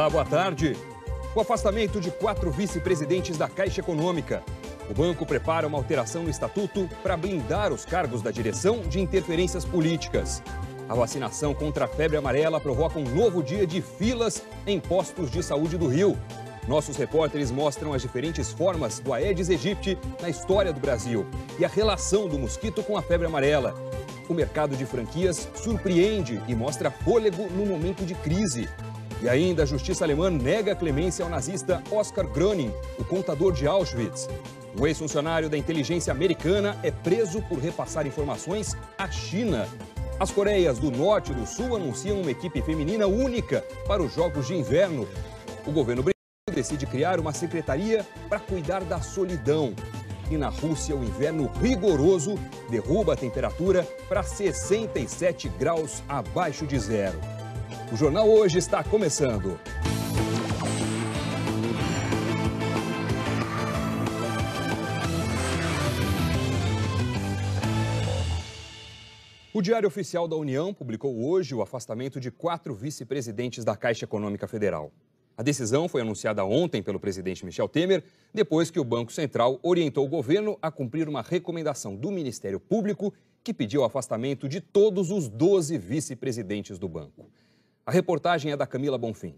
Olá, boa tarde. O afastamento de 4 vice-presidentes da Caixa Econômica. O banco prepara uma alteração no estatuto para blindar os cargos da direção de interferências políticas. A vacinação contra a febre amarela provoca um novo dia de filas em postos de saúde do Rio. Nossos repórteres mostram as diferentes formas do Aedes aegypti na história do Brasil e a relação do mosquito com a febre amarela. O mercado de franquias surpreende e mostra fôlego no momento de crise. E ainda a justiça alemã nega a clemência ao nazista Oskar Gröning, o contador de Auschwitz. Um ex-funcionário da inteligência americana é preso por repassar informações à China. As Coreias do Norte e do Sul anunciam uma equipe feminina única para os Jogos de Inverno. O governo britânico decide criar uma secretaria para cuidar da solidão. E na Rússia, o inverno rigoroso derruba a temperatura para 67 graus abaixo de zero. O Jornal Hoje está começando. O Diário Oficial da União publicou hoje o afastamento de 4 vice-presidentes da Caixa Econômica Federal. A decisão foi anunciada ontem pelo presidente Michel Temer, depois que o Banco Central orientou o governo a cumprir uma recomendação do Ministério Público que pediu o afastamento de todos os 12 vice-presidentes do banco. A reportagem é da Camila Bonfim.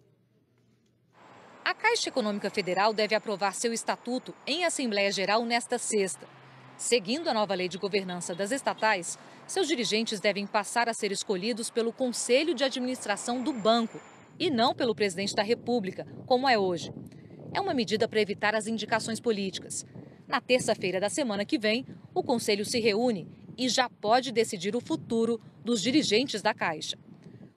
A Caixa Econômica Federal deve aprovar seu estatuto em Assembleia Geral nesta sexta. Seguindo a nova lei de governança das estatais, seus dirigentes devem passar a ser escolhidos pelo Conselho de Administração do banco e não pelo presidente da República, como é hoje. É uma medida para evitar as indicações políticas. Na terça-feira da semana que vem, o Conselho se reúne e já pode decidir o futuro dos dirigentes da Caixa.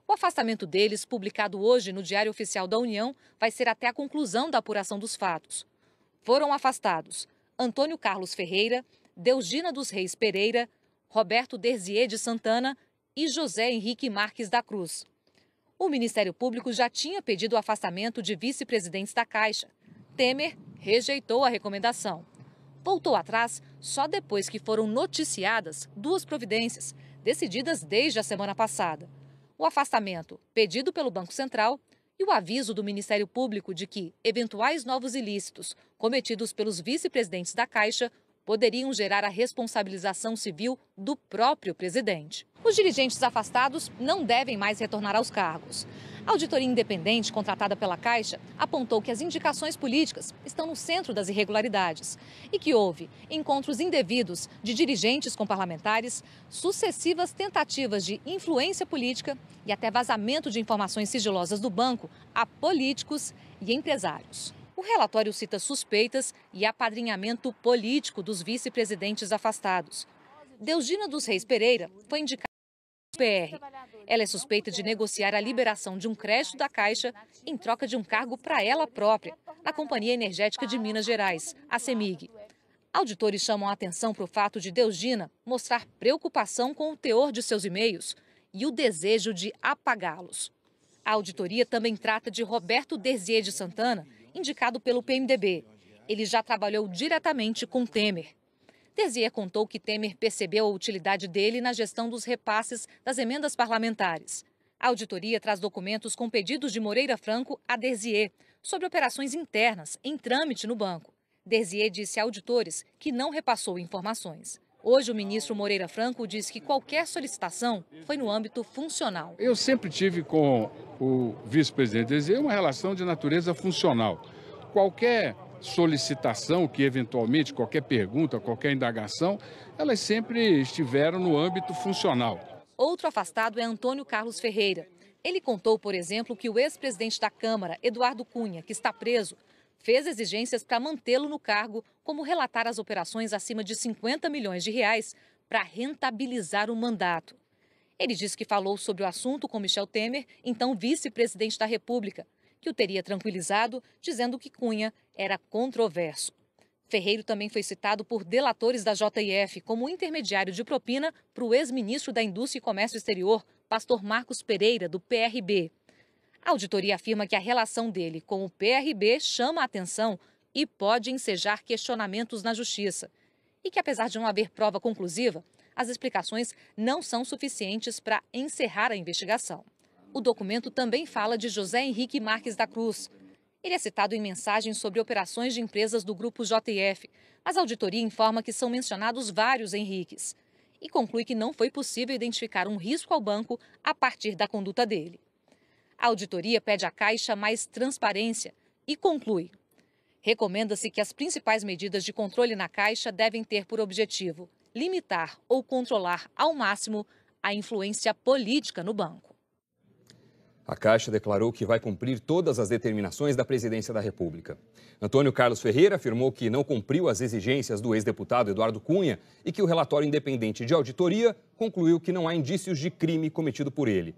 O afastamento deles, publicado hoje no Diário Oficial da União, vai ser até a conclusão da apuração dos fatos. Foram afastados Antônio Carlos Ferreira, Deusdina dos Reis Pereira, Roberto Derzier de Santana e José Henrique Marques da Cruz. O Ministério Público já tinha pedido o afastamento de vice-presidentes da Caixa. Temer rejeitou a recomendação. Voltou atrás só depois que foram noticiadas 2 providências, decididas desde a semana passada. O afastamento pedido pelo Banco Central e o aviso do Ministério Público de que eventuais novos ilícitos cometidos pelos vice-presidentes da Caixa poderiam gerar a responsabilização civil do próprio presidente. Os dirigentes afastados não devem mais retornar aos cargos. A auditoria independente contratada pela Caixa apontou que as indicações políticas estão no centro das irregularidades e que houve encontros indevidos de dirigentes com parlamentares, sucessivas tentativas de influência política e até vazamento de informações sigilosas do banco a políticos e empresários. O relatório cita suspeitas e apadrinhamento político dos vice-presidentes afastados. Deusdina dos Reis Pereira foi indicada pelo PR. Ela é suspeita de negociar a liberação de um crédito da Caixa em troca de um cargo para ela própria, na Companhia Energética de Minas Gerais, a CEMIG. Auditores chamam a atenção para o fato de Deusdina mostrar preocupação com o teor de seus e-mails e o desejo de apagá-los. A auditoria também trata de Roberto Derzier de Santana, indicado pelo PMDB. Ele já trabalhou diretamente com Temer. Derzier contou que Temer percebeu a utilidade dele na gestão dos repasses das emendas parlamentares. A auditoria traz documentos com pedidos de Moreira Franco a Derzier sobre operações internas em trâmite no banco. Derzier disse a auditores que não repassou informações. Hoje, o ministro Moreira Franco diz que qualquer solicitação foi no âmbito funcional. Eu sempre tive com o vice-presidente Derzier uma relação de natureza funcional. Qualquer solicitação que, eventualmente, qualquer pergunta, qualquer indagação, elas sempre estiveram no âmbito funcional. Outro afastado é Antônio Carlos Ferreira. Ele contou, por exemplo, que o ex-presidente da Câmara, Eduardo Cunha, que está preso, fez exigências para mantê-lo no cargo, como relatar as operações acima de 50 milhões de reais para rentabilizar o mandato. Ele disse que falou sobre o assunto com Michel Temer, então vice-presidente da República, que o teria tranquilizado, dizendo que Cunha era controverso. Ferreiro também foi citado por delatores da JF como intermediário de propina para o ex-ministro da Indústria e Comércio Exterior, pastor Marcos Pereira, do PRB. A auditoria afirma que a relação dele com o PRB chama a atenção e pode ensejar questionamentos na Justiça. E que, apesar de não haver prova conclusiva, as explicações não são suficientes para encerrar a investigação. O documento também fala de José Henrique Marques da Cruz. Ele é citado em mensagens sobre operações de empresas do grupo JF, mas a auditoria informa que são mencionados vários Henriques e conclui que não foi possível identificar um risco ao banco a partir da conduta dele. A auditoria pede à Caixa mais transparência e conclui: recomenda-se que as principais medidas de controle na Caixa devem ter por objetivo limitar ou controlar ao máximo a influência política no banco. A Caixa declarou que vai cumprir todas as determinações da Presidência da República. Antônio Carlos Ferreira afirmou que não cumpriu as exigências do ex-deputado Eduardo Cunha e que o relatório independente de auditoria concluiu que não há indícios de crime cometido por ele.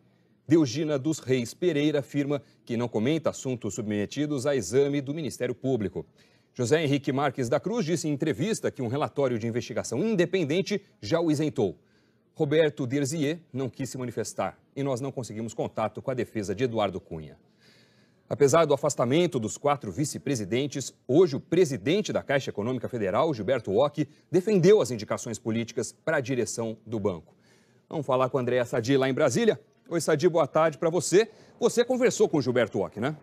Deusgina dos Reis Pereira afirma que não comenta assuntos submetidos a exame do Ministério Público. José Henrique Marques da Cruz disse em entrevista que um relatório de investigação independente já o isentou. Roberto Derzier não quis se manifestar e nós não conseguimos contato com a defesa de Eduardo Cunha. Apesar do afastamento dos 4 vice-presidentes, hoje o presidente da Caixa Econômica Federal, Gilberto Ock, defendeu as indicações políticas para a direção do banco. Vamos falar com a Andréa Sadi lá em Brasília. Oi, Sadi, boa tarde para você. Você conversou com o Gilberto Ock, né?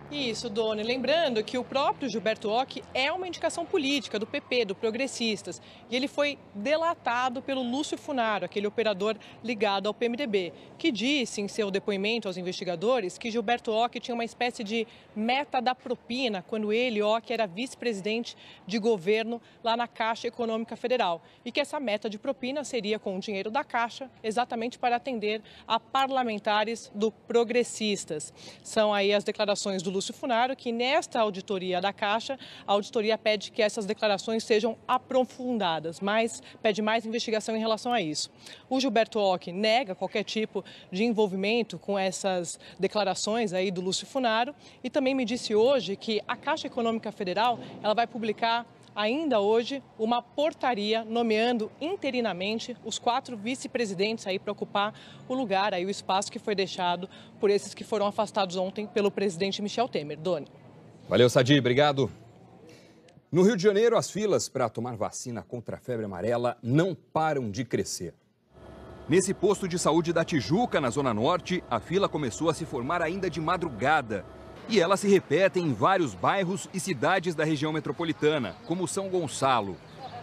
Isso, Doni. Lembrando que o próprio Gilberto Ock é uma indicação política do PP, do Progressistas. E ele foi delatado pelo Lúcio Funaro, aquele operador ligado ao PMDB, que disse em seu depoimento aos investigadores que Gilberto Ock tinha uma espécie de meta da propina quando ele, Ock, era vice-presidente de governo lá na Caixa Econômica Federal. E que essa meta de propina seria com o dinheiro da Caixa, exatamente para atender a parlamentares do Progressistas. São aí as declarações do Lúcio Funaro, que nesta auditoria da Caixa, a auditoria pede que essas declarações sejam aprofundadas, mas pede mais investigação em relação a isso. O Gilberto Ock nega qualquer tipo de envolvimento com essas declarações aí do Lúcio Funaro e também me disse hoje que a Caixa Econômica Federal ela vai publicar ainda hoje uma portaria nomeando interinamente os 4 vice-presidentes aí para ocupar o lugar, aí o espaço que foi deixado por esses que foram afastados ontem pelo presidente Michel Temer. Doni. Valeu, Sadi, obrigado. No Rio de Janeiro, as filas para tomar vacina contra a febre amarela não param de crescer. Nesse posto de saúde da Tijuca, na Zona Norte, a fila começou a se formar ainda de madrugada. E elas se repetem em vários bairros e cidades da região metropolitana, como São Gonçalo.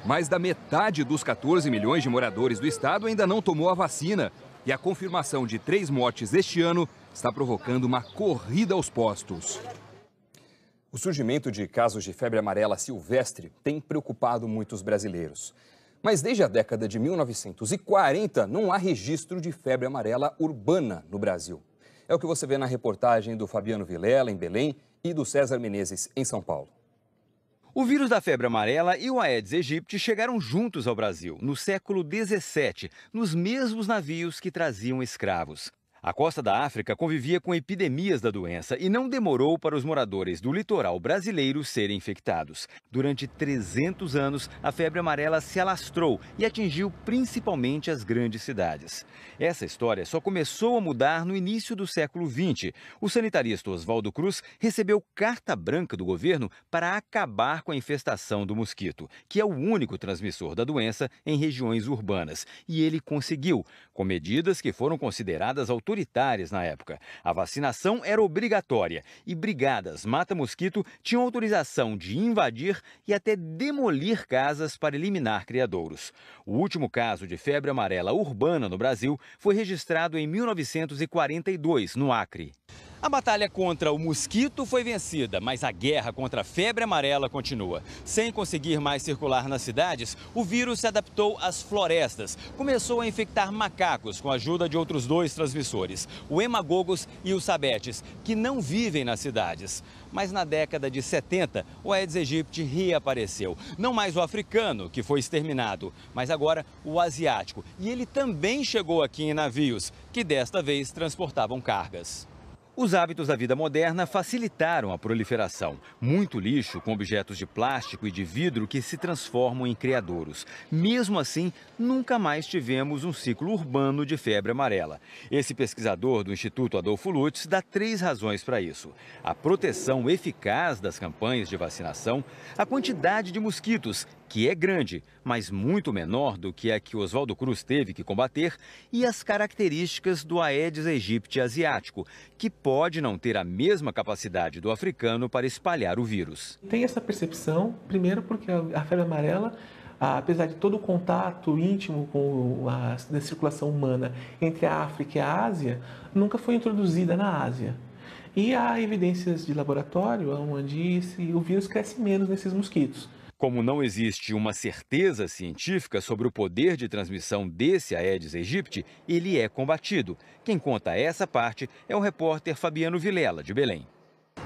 Mais da metade dos 14 milhões de moradores do estado ainda não tomou a vacina. E a confirmação de 3 mortes este ano está provocando uma corrida aos postos. O surgimento de casos de febre amarela silvestre tem preocupado muitos brasileiros. Mas desde a década de 1940 não há registro de febre amarela urbana no Brasil. É o que você vê na reportagem do Fabiano Vilela, em Belém, e do César Menezes, em São Paulo. O vírus da febre amarela e o Aedes aegypti chegaram juntos ao Brasil, no século XVII, nos mesmos navios que traziam escravos. A costa da África convivia com epidemias da doença e não demorou para os moradores do litoral brasileiro serem infectados. Durante 300 anos, a febre amarela se alastrou e atingiu principalmente as grandes cidades. Essa história só começou a mudar no início do século XX. O sanitarista Oswaldo Cruz recebeu carta branca do governo para acabar com a infestação do mosquito, que é o único transmissor da doença em regiões urbanas. E ele conseguiu, com medidas que foram consideradas autoritárias na época. A vacinação era obrigatória e brigadas mata-mosquito tinham autorização de invadir e até demolir casas para eliminar criadouros. O último caso de febre amarela urbana no Brasil foi registrado em 1942, no Acre. A batalha contra o mosquito foi vencida, mas a guerra contra a febre amarela continua. Sem conseguir mais circular nas cidades, o vírus se adaptou às florestas. Começou a infectar macacos com a ajuda de outros 2 transmissores, o hemagogos e os sabetes, que não vivem nas cidades. Mas na década de 70, o Aedes aegypti reapareceu. Não mais o africano, que foi exterminado, mas agora o asiático. E ele também chegou aqui em navios, que desta vez transportavam cargas. Os hábitos da vida moderna facilitaram a proliferação. Muito lixo com objetos de plástico e de vidro que se transformam em criadouros. Mesmo assim, nunca mais tivemos um ciclo urbano de febre amarela. Esse pesquisador do Instituto Adolfo Lutz dá 3 razões para isso: a proteção eficaz das campanhas de vacinação, a quantidade de mosquitos, que é grande, mas muito menor do que a que Oswaldo Cruz teve que combater, e as características do Aedes aegypti asiático, que pode não ter a mesma capacidade do africano para espalhar o vírus. Tem essa percepção, primeiro porque a febre amarela, apesar de todo o contato íntimo com a circulação humana entre a África e a Ásia, nunca foi introduzida na Ásia. E há evidências de laboratório onde o vírus cresce menos nesses mosquitos. Como não existe uma certeza científica sobre o poder de transmissão desse Aedes aegypti, ele é combatido. Quem conta essa parte é o repórter Fabiano Vilela, de Belém.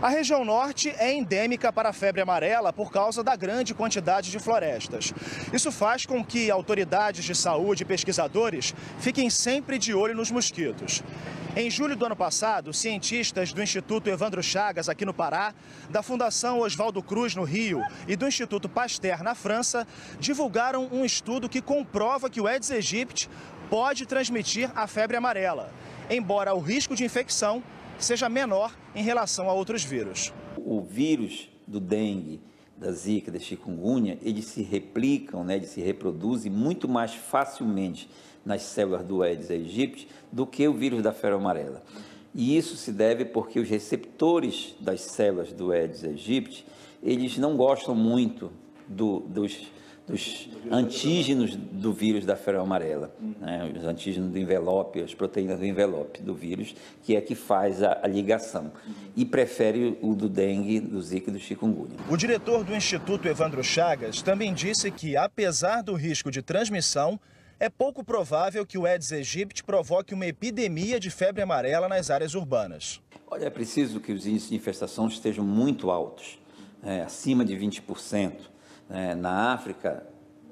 A região norte é endêmica para a febre amarela por causa da grande quantidade de florestas. Isso faz com que autoridades de saúde e pesquisadores fiquem sempre de olho nos mosquitos. Em julho do ano passado, cientistas do Instituto Evandro Chagas, aqui no Pará, da Fundação Oswaldo Cruz, no Rio, e do Instituto Pasteur, na França, divulgaram um estudo que comprova que o Aedes aegypti pode transmitir a febre amarela, embora o risco de infecção seja menor em relação a outros vírus. O vírus do dengue, da zika, da chikungunya, eles se replicam, eles se reproduzem muito mais facilmente nas células do Aedes aegypti do que o vírus da febre amarela. E isso se deve porque os receptores das células do Aedes aegypti, eles não gostam muito dos antígenos do vírus da febre amarela, os antígenos do envelope, as proteínas do envelope do vírus, que é que faz a ligação, e prefere o do dengue, do zika e do chikungunya. O diretor do Instituto Evandro Chagas também disse que, apesar do risco de transmissão, é pouco provável que o Aedes aegypti provoque uma epidemia de febre amarela nas áreas urbanas. Olha, é preciso que os índices de infestação estejam muito altos, acima de 20%. Na África,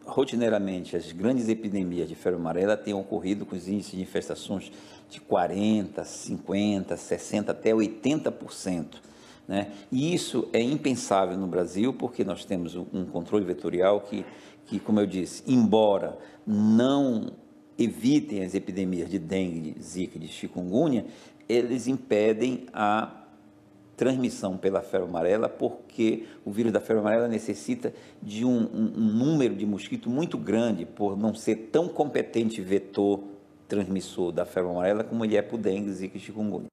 rotineiramente, as grandes epidemias de febre amarela têm ocorrido com os índices de infestações de 40%, 50%, 60%, até 80%. E isso é impensável no Brasil, porque nós temos um controle vetorial que, como eu disse, embora não evitem as epidemias de dengue, de zika e de chikungunya, eles impedem a transmissão pela febre amarela, porque o vírus da febre amarela necessita de um número de mosquito muito grande, por não ser tão competente vetor transmissor da febre amarela como ele é para o dengue, zika e chikungunya.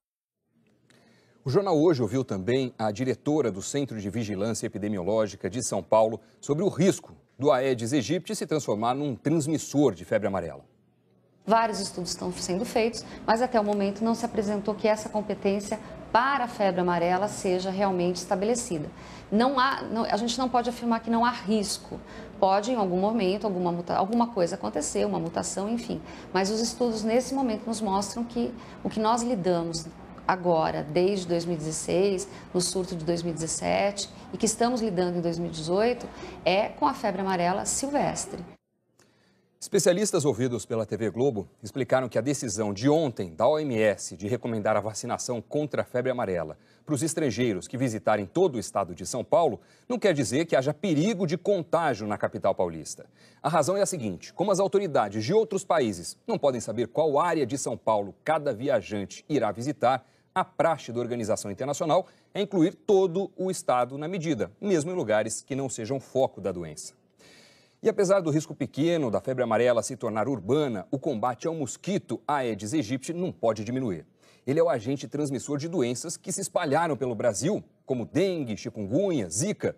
O Jornal Hoje ouviu também a diretora do Centro de Vigilância Epidemiológica de São Paulo sobre o risco do Aedes aegypti se transformar num transmissor de febre amarela. Vários estudos estão sendo feitos, mas até o momento não se apresentou que essa competência para a febre amarela seja realmente estabelecida. A gente não pode afirmar que não há risco. Pode, em algum momento, alguma coisa acontecer, uma mutação, enfim. Mas os estudos, nesse momento, nos mostram que o que nós lidamos agora, desde 2016, no surto de 2017, e que estamos lidando em 2018, é com a febre amarela silvestre. Especialistas ouvidos pela TV Globo explicaram que a decisão de ontem da OMS de recomendar a vacinação contra a febre amarela para os estrangeiros que visitarem todo o estado de São Paulo não quer dizer que haja perigo de contágio na capital paulista. A razão é a seguinte: como as autoridades de outros países não podem saber qual área de São Paulo cada viajante irá visitar, a praxe da Organização Internacional é incluir todo o estado na medida, mesmo em lugares que não sejam foco da doença. E apesar do risco pequeno da febre amarela se tornar urbana, o combate ao mosquito Aedes aegypti não pode diminuir. Ele é o agente transmissor de doenças que se espalharam pelo Brasil, como dengue, chikungunya, zika.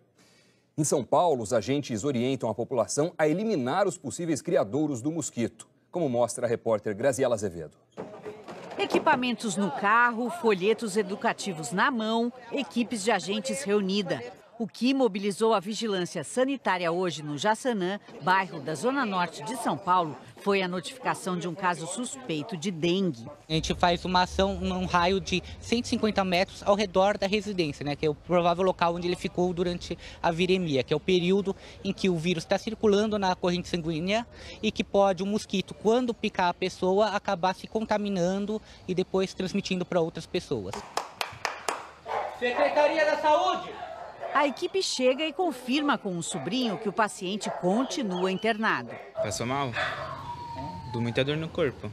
Em São Paulo, os agentes orientam a população a eliminar os possíveis criadouros do mosquito, como mostra a repórter Graziela Azevedo. Equipamentos no carro, folhetos educativos na mão, equipes de agentes reunida. O que mobilizou a vigilância sanitária hoje no Jaçanã, bairro da Zona Norte de São Paulo, foi a notificação de um caso suspeito de dengue. A gente faz uma ação num raio de 150 metros ao redor da residência, que é o provável local onde ele ficou durante a viremia, que é o período em que o vírus está circulando na corrente sanguínea e que pode o mosquito, quando picar a pessoa, acabar se contaminando e depois transmitindo para outras pessoas. Secretaria da Saúde! A equipe chega e confirma com o sobrinho que o paciente continua internado. Passou mal? Dou muita dor no corpo.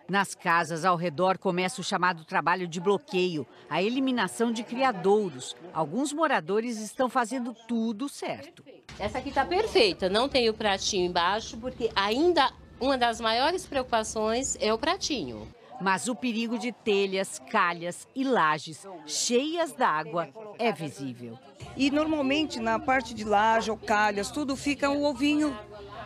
Nas casas ao redor começa o chamado trabalho de bloqueio, a eliminação de criadouros. Alguns moradores estão fazendo tudo certo. Essa aqui tá perfeita, não tem o pratinho embaixo, porque ainda uma das maiores preocupações é o pratinho. Mas o perigo de telhas, calhas e lajes cheias d'água é visível. E normalmente na parte de laje ou calhas, tudo fica o ovinho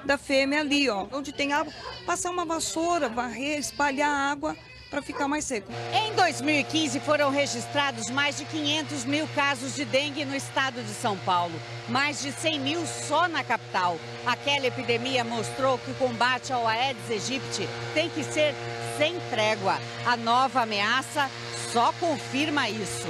da fêmea ali, ó. Onde tem água, passar uma vassoura, varrer, espalhar água para ficar mais seco. Em 2015 foram registrados mais de 500 mil casos de dengue no estado de São Paulo. Mais de 100 mil só na capital. Aquela epidemia mostrou que o combate ao Aedes aegypti tem que ser sem trégua. A nova ameaça só confirma isso.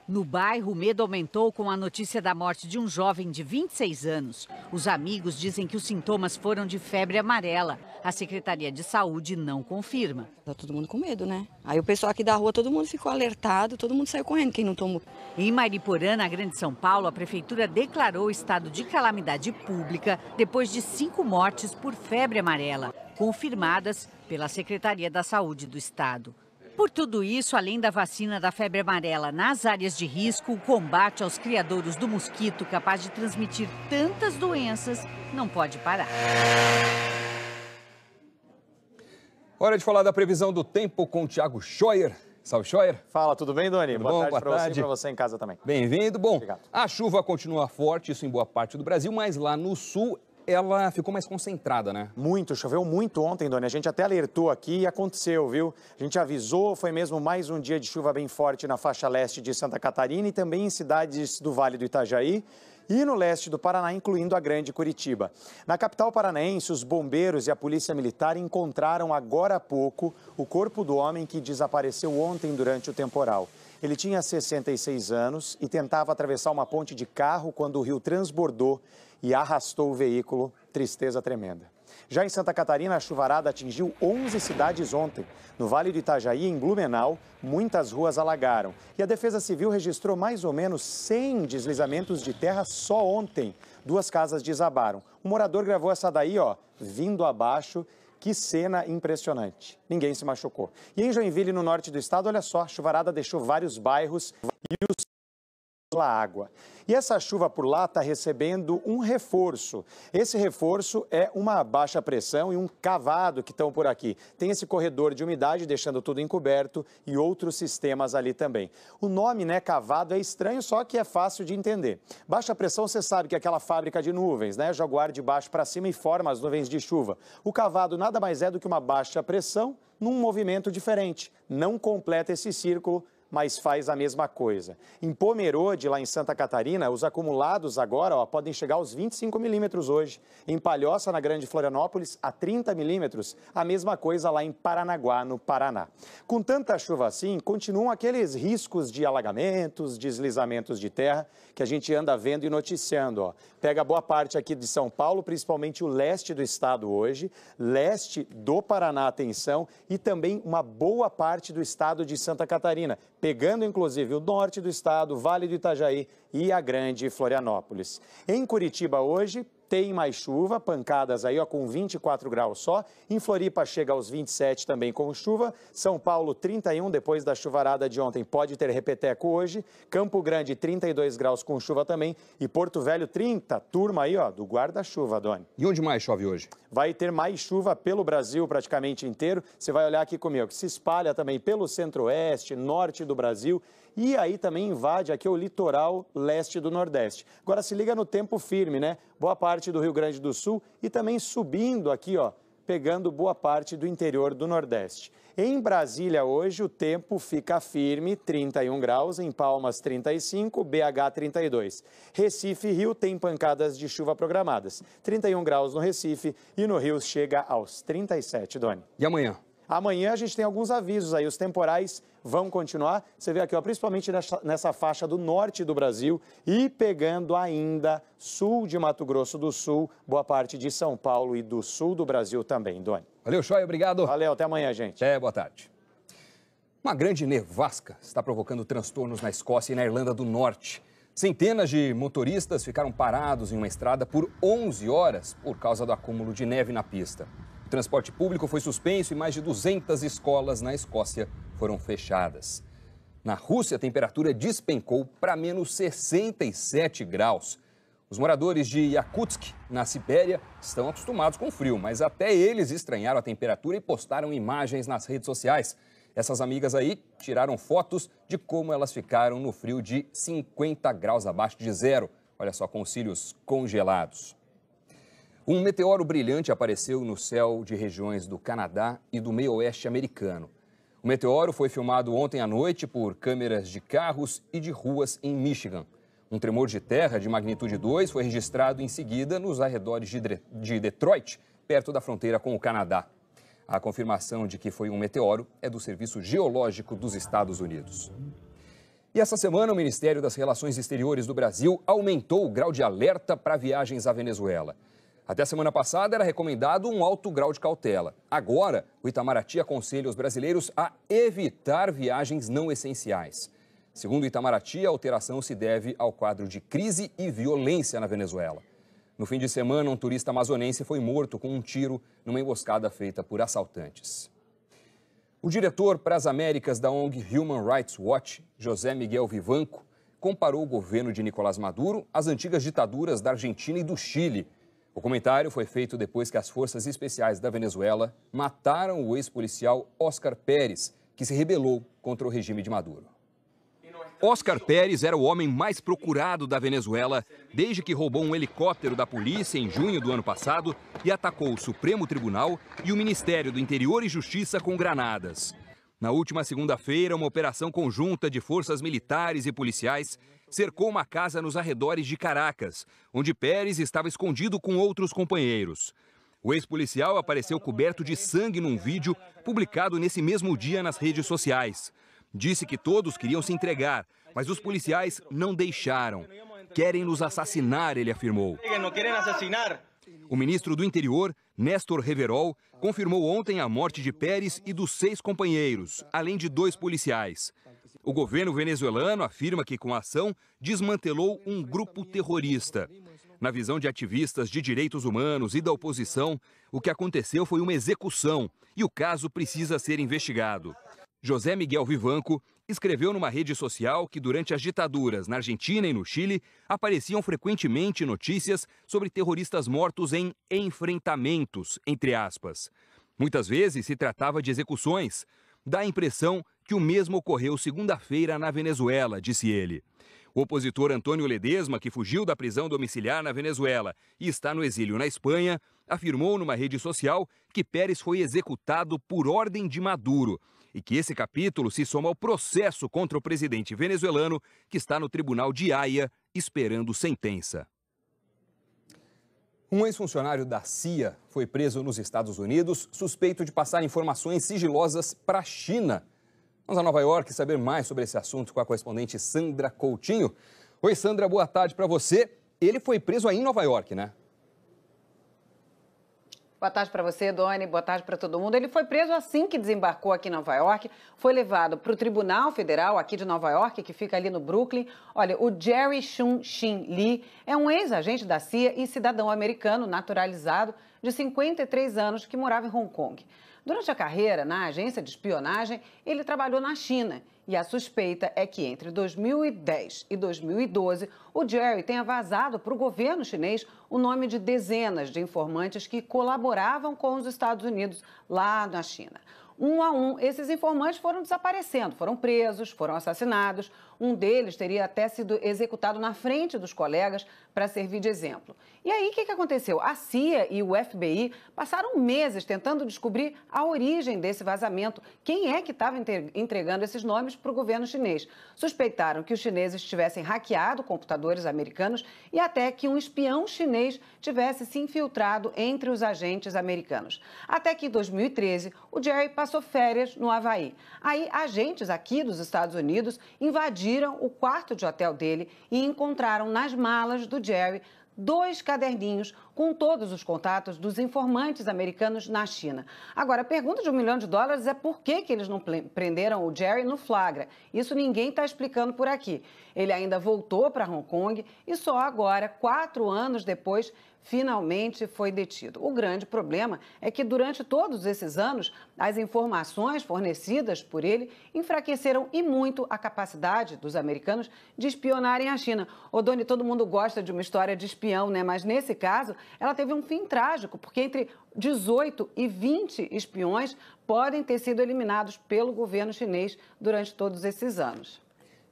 No bairro, o medo aumentou com a notícia da morte de um jovem de 26 anos. Os amigos dizem que os sintomas foram de febre amarela. A Secretaria de Saúde não confirma. Tá todo mundo com medo, né? Aí o pessoal aqui da rua, todo mundo ficou alertado, todo mundo saiu correndo, quem não tomou. Em Mariporã, na Grande São Paulo, a Prefeitura declarou estado de calamidade pública depois de 5 mortes por febre amarela, confirmadas pela Secretaria da Saúde do Estado. Por tudo isso, além da vacina da febre amarela nas áreas de risco, o combate aos criadouros do mosquito capaz de transmitir tantas doenças não pode parar. Hora de falar da previsão do tempo com o Thiago Scheuer. Salve, Scheuer. Fala, tudo bem, Doni? Boa tarde para você e para você em casa também. Bem-vindo. Bom, obrigado. A chuva continua forte, isso em boa parte do Brasil, mas lá no sul ela ficou mais concentrada, né? Muito, choveu muito ontem, Doni. A gente até alertou aqui e aconteceu, viu? A gente avisou, foi mesmo mais um dia de chuva bem forte na faixa leste de Santa Catarina e também em cidades do Vale do Itajaí e no leste do Paraná, incluindo a Grande Curitiba. Na capital paranaense, os bombeiros e a polícia militar encontraram agora há pouco o corpo do homem que desapareceu ontem durante o temporal. Ele tinha 66 anos e tentava atravessar uma ponte de carro quando o rio transbordou e arrastou o veículo. Tristeza tremenda. Já em Santa Catarina, a chuvarada atingiu 11 cidades ontem. No Vale do Itajaí, em Blumenau, muitas ruas alagaram. E a Defesa Civil registrou mais ou menos 100 deslizamentos de terra só ontem. 2 casas desabaram. Um morador gravou essa daí, ó, vindo abaixo. Que cena impressionante. Ninguém se machucou. E em Joinville, no norte do estado, olha só, a chuvarada deixou vários bairros e os pela água. E essa chuva por lá está recebendo um reforço. Esse reforço é uma baixa pressão e um cavado que estão por aqui. Tem esse corredor de umidade deixando tudo encoberto e outros sistemas ali também. O nome, né, cavado, é estranho, só que é fácil de entender. Baixa pressão, você sabe que é aquela fábrica de nuvens, né? Joga o ar de baixo para cima e forma as nuvens de chuva. O cavado nada mais é do que uma baixa pressão num movimento diferente. Não completa esse círculo, mas faz a mesma coisa. Em Pomerode, lá em Santa Catarina, os acumulados agora podem chegar aos 25 milímetros hoje. Em Palhoça, na Grande Florianópolis, a 30 milímetros. A mesma coisa lá em Paranaguá, no Paraná. Com tanta chuva assim, continuam aqueles riscos de alagamentos, deslizamentos de terra, que a gente anda vendo e noticiando. Pega boa parte aqui de São Paulo, principalmente o leste do estado hoje, leste do Paraná, atenção, e também uma boa parte do estado de Santa Catarina, pegando inclusive o norte do estado, Vale do Itajaí e a Grande Florianópolis. Em Curitiba hoje tem mais chuva, pancadas aí com 24 graus só. Em Floripa chega aos 27 também com chuva. São Paulo 31 depois da chuvarada de ontem, pode ter repeteco hoje. Campo Grande 32 graus com chuva também e Porto Velho 30, turma aí do guarda-chuva, Doni. E onde mais chove hoje? Vai ter mais chuva pelo Brasil praticamente inteiro. Você vai olhar aqui comigo, que se espalha também pelo centro-oeste, norte do Brasil. E aí também invade aqui o litoral leste do Nordeste. Agora se liga no tempo firme, né? Boa parte do Rio Grande do Sul e também subindo aqui, pegando boa parte do interior do Nordeste. Em Brasília hoje o tempo fica firme, 31 graus, em Palmas 35, BH 32. Recife e Rio tem pancadas de chuva programadas. 31 graus no Recife e no Rio chega aos 37, Doni. E amanhã? Amanhã a gente tem alguns avisos aí, os temporais vão continuar. Você vê aqui, principalmente nessa faixa do norte do Brasil e pegando ainda sul de Mato Grosso do Sul, boa parte de São Paulo e do sul do Brasil também, Doni. Valeu, Scheuer, obrigado. Valeu, até amanhã, gente. Boa tarde. Uma grande nevasca está provocando transtornos na Escócia e na Irlanda do Norte. Centenas de motoristas ficaram parados em uma estrada por 11 horas por causa do acúmulo de neve na pista. O transporte público foi suspenso e mais de 200 escolas na Escócia foram fechadas. Na Rússia, a temperatura despencou para menos 67 graus. Os moradores de Yakutsk, na Sibéria, estão acostumados com o frio, mas até eles estranharam a temperatura e postaram imagens nas redes sociais. Essas amigas aí tiraram fotos de como elas ficaram no frio de 50 graus abaixo de zero. Olha só, com os cílios congelados. Um meteoro brilhante apareceu no céu de regiões do Canadá e do meio-oeste americano. O meteoro foi filmado ontem à noite por câmeras de carros e de ruas em Michigan. Um tremor de terra de magnitude 2 foi registrado em seguida nos arredores de Detroit, perto da fronteira com o Canadá. A confirmação de que foi um meteoro é do Serviço Geológico dos Estados Unidos. E essa semana, o Ministério das Relações Exteriores do Brasil aumentou o grau de alerta para viagens à Venezuela. Até a semana passada era recomendado um alto grau de cautela. Agora, o Itamaraty aconselha os brasileiros a evitar viagens não essenciais. Segundo o Itamaraty, a alteração se deve ao quadro de crise e violência na Venezuela. No fim de semana, um turista amazonense foi morto com um tiro numa emboscada feita por assaltantes. O diretor para as Américas da ONG Human Rights Watch, José Miguel Vivanco, comparou o governo de Nicolás Maduro às antigas ditaduras da Argentina e do Chile. O comentário foi feito depois que as forças especiais da Venezuela mataram o ex-policial Óscar Pérez, que se rebelou contra o regime de Maduro. Óscar Pérez era o homem mais procurado da Venezuela desde que roubou um helicóptero da polícia em junho do ano passado e atacou o Supremo Tribunal e o Ministério do Interior e Justiça com granadas. Na última segunda-feira, uma operação conjunta de forças militares e policiais cercou uma casa nos arredores de Caracas, onde Pérez estava escondido com outros companheiros. O ex-policial apareceu coberto de sangue num vídeo publicado nesse mesmo dia nas redes sociais. Disse que todos queriam se entregar, mas os policiais não deixaram. Querem nos assassinar, ele afirmou. O ministro do Interior, Néstor Reverol, confirmou ontem a morte de Pérez e dos 6 companheiros, além de 2 policiais. O governo venezuelano afirma que, com a ação, desmantelou um grupo terrorista. Na visão de ativistas de direitos humanos e da oposição, o que aconteceu foi uma execução e o caso precisa ser investigado. José Miguel Vivanco escreveu numa rede social que durante as ditaduras na Argentina e no Chile apareciam frequentemente notícias sobre terroristas mortos em enfrentamentos, entre aspas. Muitas vezes se tratava de execuções. Dá a impressão que o mesmo ocorreu segunda-feira na Venezuela, disse ele. O opositor Antônio Ledesma, que fugiu da prisão domiciliar na Venezuela e está no exílio na Espanha, afirmou numa rede social que Pérez foi executado por ordem de Maduro e que esse capítulo se soma ao processo contra o presidente venezuelano que está no Tribunal de Haia esperando sentença. Um ex-funcionário da CIA foi preso nos Estados Unidos, suspeito de passar informações sigilosas para a China. Vamos a Nova York saber mais sobre esse assunto com a correspondente Sandra Coutinho. Oi, Sandra, boa tarde para você. Ele foi preso aí em Nova York, né? Boa tarde para você, Doni. Boa tarde para todo mundo. Ele foi preso assim que desembarcou aqui em Nova York. Foi levado para o Tribunal Federal aqui de Nova York, que fica ali no Brooklyn. Olha, o Jerry Chun-Shin Lee é um ex-agente da CIA e cidadão americano naturalizado de 53 anos que morava em Hong Kong. Durante a carreira na agência de espionagem, ele trabalhou na China. E a suspeita é que entre 2010 e 2012, o Jerry tenha vazado para o governo chinês o nome de dezenas de informantes que colaboravam com os Estados Unidos lá na China. Um a um, esses informantes foram desaparecendo, foram presos, foram assassinados. Um deles teria até sido executado na frente dos colegas para servir de exemplo. E aí, o que aconteceu? A CIA e o FBI passaram meses tentando descobrir a origem desse vazamento. Quem é que estava entregando esses nomes para o governo chinês? Suspeitaram que os chineses tivessem hackeado computadores americanos e até que um espião chinês tivesse se infiltrado entre os agentes americanos. Até que em 2013, o Jerry passou férias no Havaí. Aí, agentes aqui dos Estados Unidos invadiram o quarto de hotel dele e encontraram nas malas do Jerry 2 caderninhos com todos os contatos dos informantes americanos na China. Agora, a pergunta de $1 milhão é por que eles não prenderam o Jerry no flagra. Isso ninguém está explicando por aqui. Ele ainda voltou para Hong Kong e só agora, 4 anos depois, finalmente foi detido. O grande problema é que durante todos esses anos, as informações fornecidas por ele enfraqueceram e muito a capacidade dos americanos de espionarem a China. Ô, Doni, todo mundo gosta de uma história de espião, né? Mas nesse caso, ela teve um fim trágico, porque entre 18 e 20 espiões podem ter sido eliminados pelo governo chinês durante todos esses anos.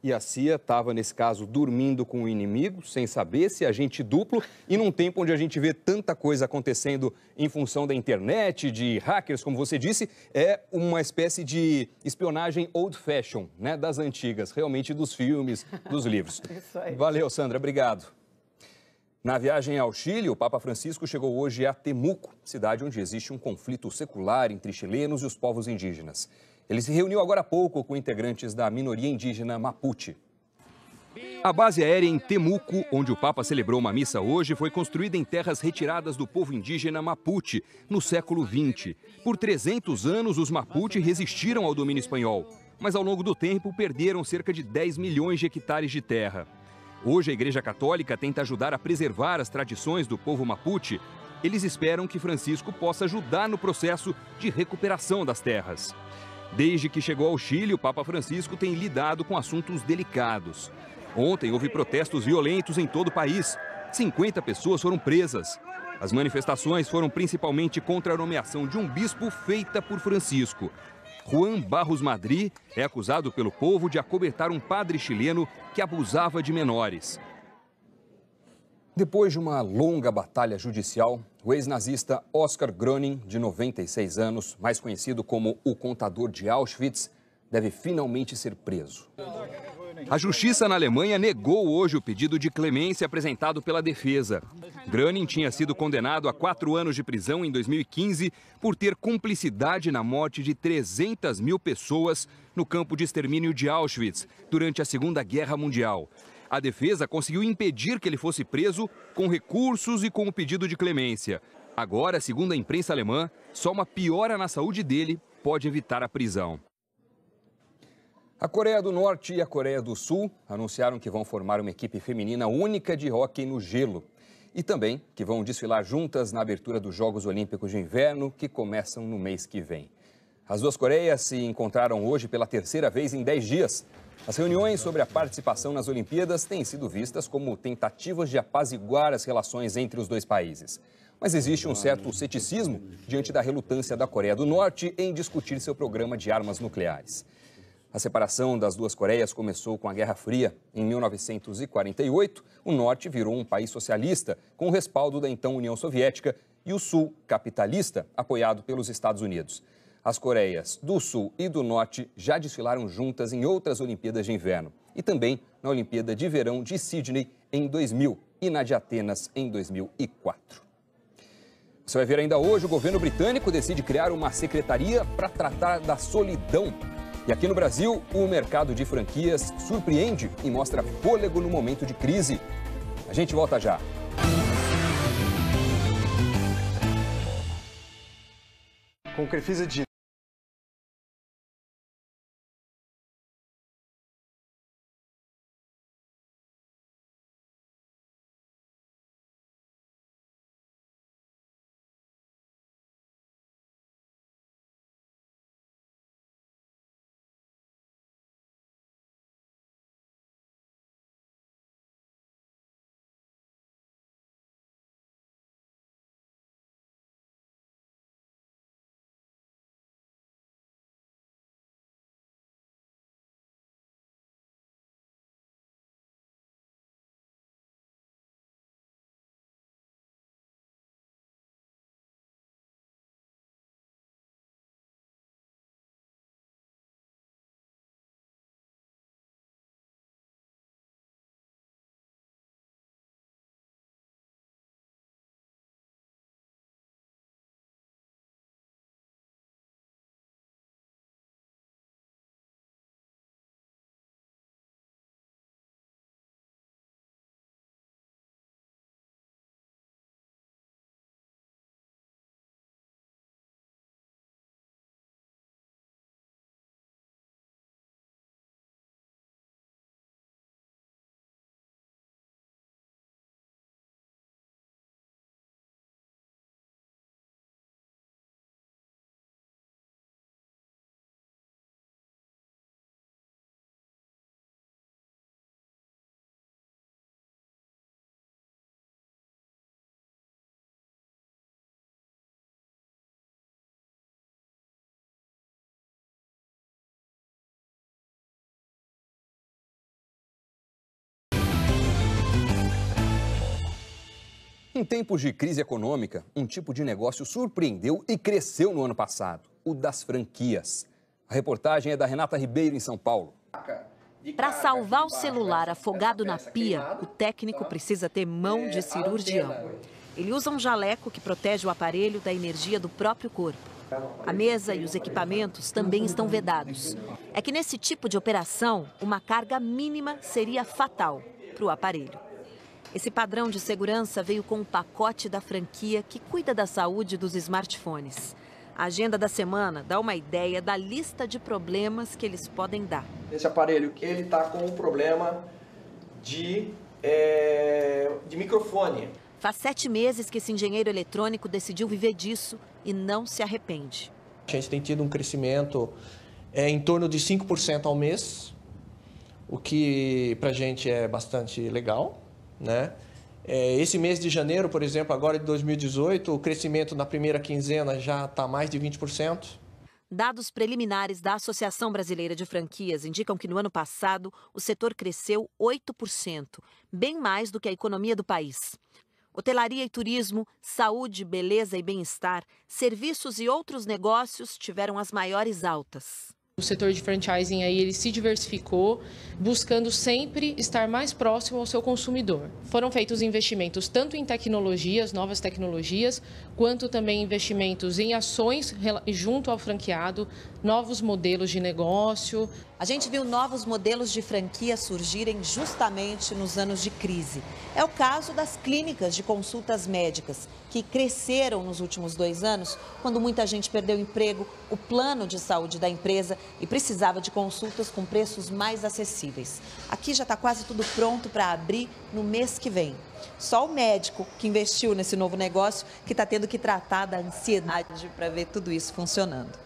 E a CIA estava, nesse caso, dormindo com o inimigo, sem saber se agente duplo, e num tempo onde a gente vê tanta coisa acontecendo em função da internet, de hackers, como você disse, é uma espécie de espionagem old fashion, né, das antigas, realmente dos filmes, dos livros. Isso aí. Valeu, Sandra, obrigado. Na viagem ao Chile, o Papa Francisco chegou hoje a Temuco, cidade onde existe um conflito secular entre chilenos e os povos indígenas. Ele se reuniu agora há pouco com integrantes da minoria indígena Mapuche. A base aérea em Temuco, onde o Papa celebrou uma missa hoje, foi construída em terras retiradas do povo indígena Mapuche, no século XX. Por 300 anos, os Mapuche resistiram ao domínio espanhol, mas ao longo do tempo perderam cerca de 10 milhões de hectares de terra. Hoje, a Igreja Católica tenta ajudar a preservar as tradições do povo Mapuche. Eles esperam que Francisco possa ajudar no processo de recuperação das terras. Desde que chegou ao Chile, o Papa Francisco tem lidado com assuntos delicados. Ontem houve protestos violentos em todo o país. 50 pessoas foram presas. As manifestações foram principalmente contra a nomeação de um bispo feita por Francisco. Juan Barros Madri é acusado pelo povo de acobertar um padre chileno que abusava de menores. Depois de uma longa batalha judicial, o ex-nazista Oskar Gröning, de 96 anos, mais conhecido como o contador de Auschwitz, deve finalmente ser preso. A justiça na Alemanha negou hoje o pedido de clemência apresentado pela defesa. Gröning tinha sido condenado a 4 anos de prisão em 2015 por ter cumplicidade na morte de 300 mil pessoas no campo de extermínio de Auschwitz durante a Segunda Guerra Mundial. A defesa conseguiu impedir que ele fosse preso com recursos e com o pedido de clemência. Agora, segundo a imprensa alemã, só uma piora na saúde dele pode evitar a prisão. A Coreia do Norte e a Coreia do Sul anunciaram que vão formar uma equipe feminina única de hóquei no gelo. E também que vão desfilar juntas na abertura dos Jogos Olímpicos de Inverno, que começam no mês que vem. As duas Coreias se encontraram hoje pela 3ª vez em 10 dias. As reuniões sobre a participação nas Olimpíadas têm sido vistas como tentativas de apaziguar as relações entre os dois países. Mas existe um certo ceticismo diante da relutância da Coreia do Norte em discutir seu programa de armas nucleares. A separação das duas Coreias começou com a Guerra Fria. Em 1948, o Norte virou um país socialista, com o respaldo da então União Soviética, e o Sul, capitalista, apoiado pelos Estados Unidos. As Coreias do Sul e do Norte já desfilaram juntas em outras Olimpíadas de Inverno e também na Olimpíada de Verão de Sydney em 2000 e na de Atenas em 2004. Você vai ver ainda hoje, o governo britânico decide criar uma secretaria para tratar da solidão. E aqui no Brasil, o mercado de franquias surpreende e mostra fôlego no momento de crise. A gente volta já. Com Crefisa Digital. Em tempos de crise econômica, um tipo de negócio surpreendeu e cresceu no ano passado, o das franquias. A reportagem é da Renata Ribeiro, em São Paulo. Para salvar o celular afogado na pia, o técnico precisa ter mão de cirurgião. Ele usa um jaleco que protege o aparelho da energia do próprio corpo. A mesa e os equipamentos também estão vedados. É que nesse tipo de operação, uma carga mínima seria fatal para o aparelho. Esse padrão de segurança veio com o pacote da franquia que cuida da saúde dos smartphones. A agenda da semana dá uma ideia da lista de problemas que eles podem dar. Esse aparelho, ele está com um problema de microfone. Faz 7 meses que esse engenheiro eletrônico decidiu viver disso e não se arrepende. A gente tem tido um crescimento em torno de 5% ao mês, o que para a gente é bastante legal, né? Esse mês de janeiro, por exemplo, agora de 2018, o crescimento na primeira quinzena já está mais de 20%. Dados preliminares da Associação Brasileira de Franquias indicam que no ano passado o setor cresceu 8%, bem mais do que a economia do país. Hotelaria e turismo, saúde, beleza e bem-estar, serviços e outros negócios tiveram as maiores altas. O setor de franchising aí, ele se diversificou, buscando sempre estar mais próximo ao seu consumidor. Foram feitos investimentos tanto em tecnologias, novas tecnologias, quanto também investimentos em ações junto ao franqueado, novos modelos de negócio. A gente viu novos modelos de franquia surgirem justamente nos anos de crise. É o caso das clínicas de consultas médicas, que cresceram nos últimos 2 anos, quando muita gente perdeu o emprego, o plano de saúde da empresa e precisava de consultas com preços mais acessíveis. Aqui já está quase tudo pronto para abrir no mês que vem. Só o médico que investiu nesse novo negócio que está tendo que tratar da ansiedade para ver tudo isso funcionando.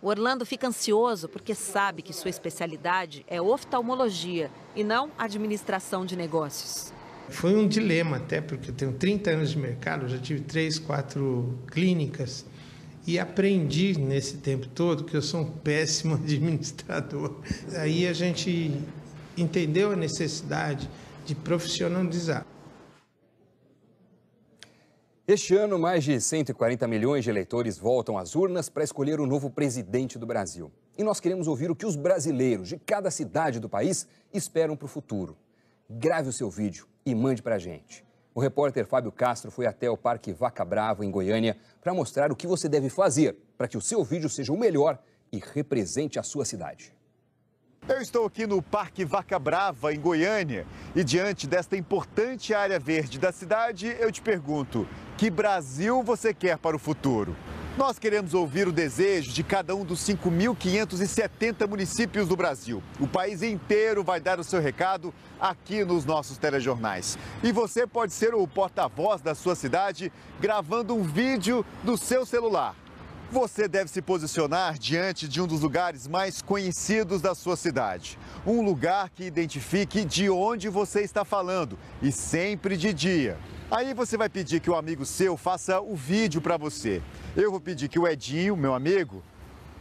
O Orlando fica ansioso porque sabe que sua especialidade é oftalmologia e não administração de negócios. Foi um dilema até, porque eu tenho 30 anos de mercado, eu já tive 3, 4 clínicas e aprendi nesse tempo todo que eu sou um péssimo administrador. Aí a gente entendeu a necessidade de profissionalizar. Este ano, mais de 140 milhões de eleitores voltam às urnas para escolher o novo presidente do Brasil. E nós queremos ouvir o que os brasileiros de cada cidade do país esperam para o futuro. Grave o seu vídeo e mande para a gente. O repórter Fábio Castro foi até o Parque Vaca Brava, em Goiânia, para mostrar o que você deve fazer para que o seu vídeo seja o melhor e represente a sua cidade. Eu estou aqui no Parque Vaca Brava, em Goiânia, e diante desta importante área verde da cidade, eu te pergunto, que Brasil você quer para o futuro? Nós queremos ouvir o desejo de cada um dos 5.570 municípios do Brasil. O país inteiro vai dar o seu recado aqui nos nossos telejornais. E você pode ser o porta-voz da sua cidade gravando um vídeo do seu celular. Você deve se posicionar diante de um dos lugares mais conhecidos da sua cidade. Um lugar que identifique de onde você está falando e sempre de dia. Aí você vai pedir que o amigo seu faça o vídeo para você. Eu vou pedir que o Edinho, meu amigo,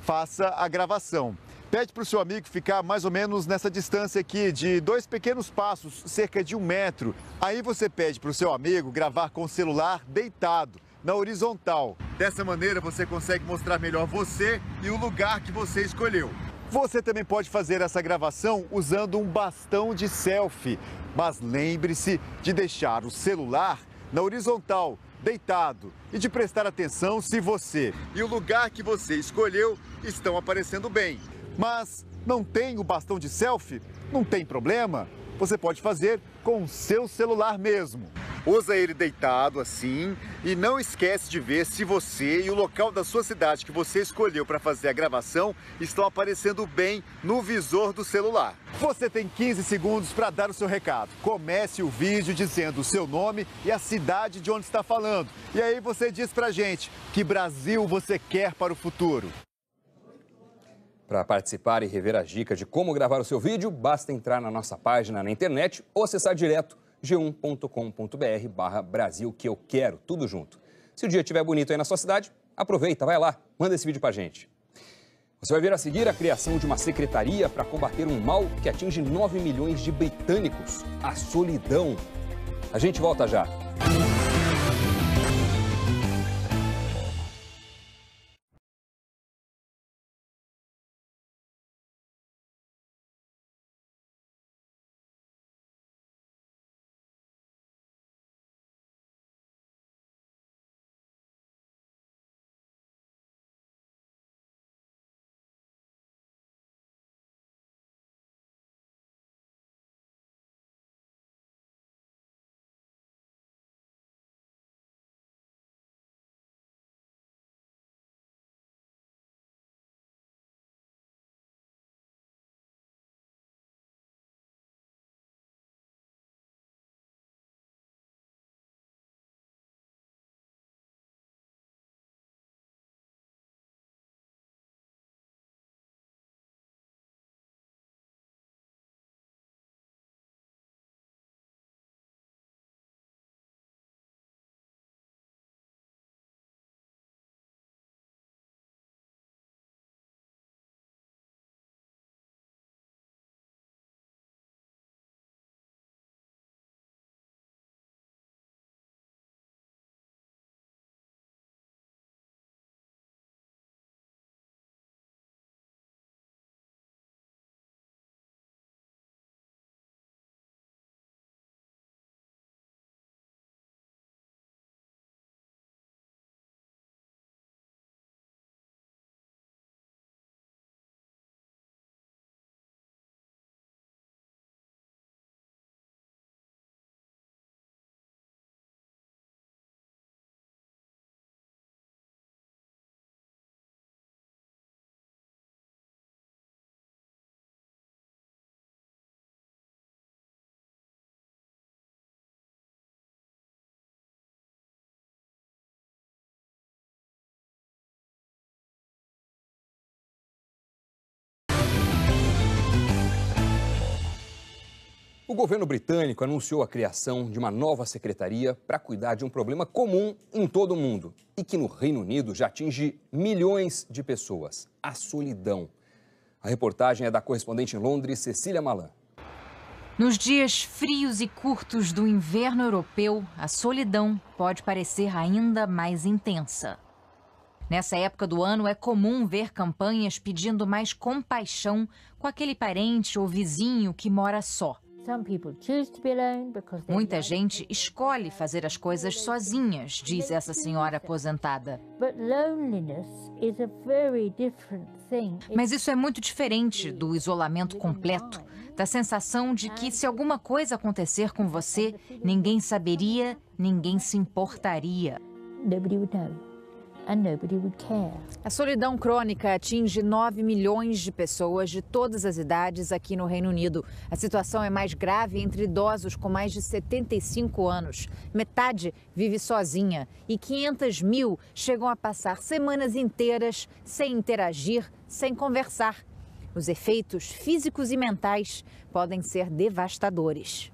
faça a gravação. Pede para o seu amigo ficar mais ou menos nessa distância aqui de 2 pequenos passos, cerca de 1 metro. Aí você pede para o seu amigo gravar com o celular deitado, na horizontal. Dessa maneira você consegue mostrar melhor você e o lugar que você escolheu. Você também pode fazer essa gravação usando um bastão de selfie, mas lembre-se de deixar o celular na horizontal, deitado, e de prestar atenção se você e o lugar que você escolheu estão aparecendo bem. Mas não tem o bastão de selfie? Não tem problema. Você pode fazer com o seu celular mesmo. Usa ele deitado assim e não esquece de ver se você e o local da sua cidade que você escolheu para fazer a gravação estão aparecendo bem no visor do celular. Você tem 15 segundos para dar o seu recado. Comece o vídeo dizendo o seu nome e a cidade de onde está falando. E aí você diz pra gente que Brasil você quer para o futuro. Para participar e rever as dicas de como gravar o seu vídeo, basta entrar na nossa página na internet ou acessar direto g1.com.br/Brasil que eu quero, tudo junto. Se o dia estiver bonito aí na sua cidade, aproveita, vai lá, manda esse vídeo pra gente. Você vai ver a seguir a criação de uma secretaria para combater um mal que atinge 9 milhões de britânicos, a solidão. A gente volta já. O governo britânico anunciou a criação de uma nova secretaria para cuidar de um problema comum em todo o mundo e que no Reino Unido já atinge milhões de pessoas: a solidão. A reportagem é da correspondente em Londres, Cecília Malan. Nos dias frios e curtos do inverno europeu, a solidão pode parecer ainda mais intensa. Nessa época do ano, é comum ver campanhas pedindo mais compaixão com aquele parente ou vizinho que mora só. Muita gente escolhe fazer as coisas sozinhas, diz essa senhora aposentada. Mas isso é muito diferente do isolamento completo, da sensação de que se alguma coisa acontecer com você, ninguém saberia, ninguém se importaria. A solidão crônica atinge 9 milhões de pessoas de todas as idades aqui no Reino Unido. A situação é mais grave entre idosos com mais de 75 anos. Metade vive sozinha e 500 mil chegam a passar semanas inteiras sem interagir, sem conversar. Os efeitos físicos e mentais podem ser devastadores.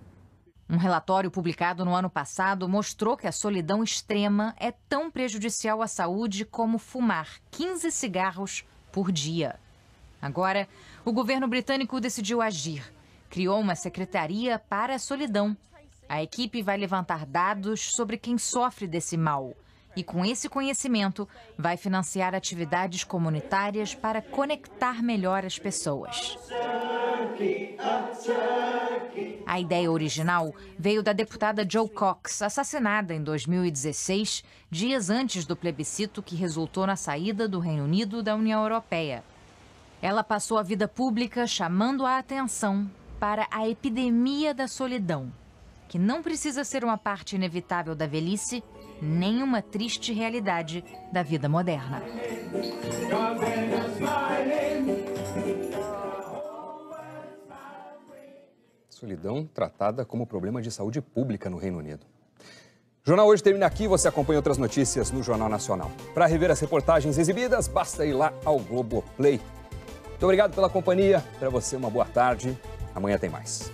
Um relatório publicado no ano passado mostrou que a solidão extrema é tão prejudicial à saúde como fumar 15 cigarros por dia. Agora, o governo britânico decidiu agir. Criou uma secretaria para a solidão. A equipe vai levantar dados sobre quem sofre desse mal. E com esse conhecimento, vai financiar atividades comunitárias para conectar melhor as pessoas. A ideia original veio da deputada Jo Cox, assassinada em 2016, dias antes do plebiscito que resultou na saída do Reino Unido da União Europeia. Ela passou a vida pública chamando a atenção para a epidemia da solidão, que não precisa ser uma parte inevitável da velhice, nem uma triste realidade da vida moderna. Solidão tratada como problema de saúde pública no Reino Unido. O Jornal Hoje termina aqui. Você acompanha outras notícias no Jornal Nacional. Para rever as reportagens exibidas, basta ir lá ao Globoplay. Muito obrigado pela companhia. Para você, uma boa tarde. Amanhã tem mais.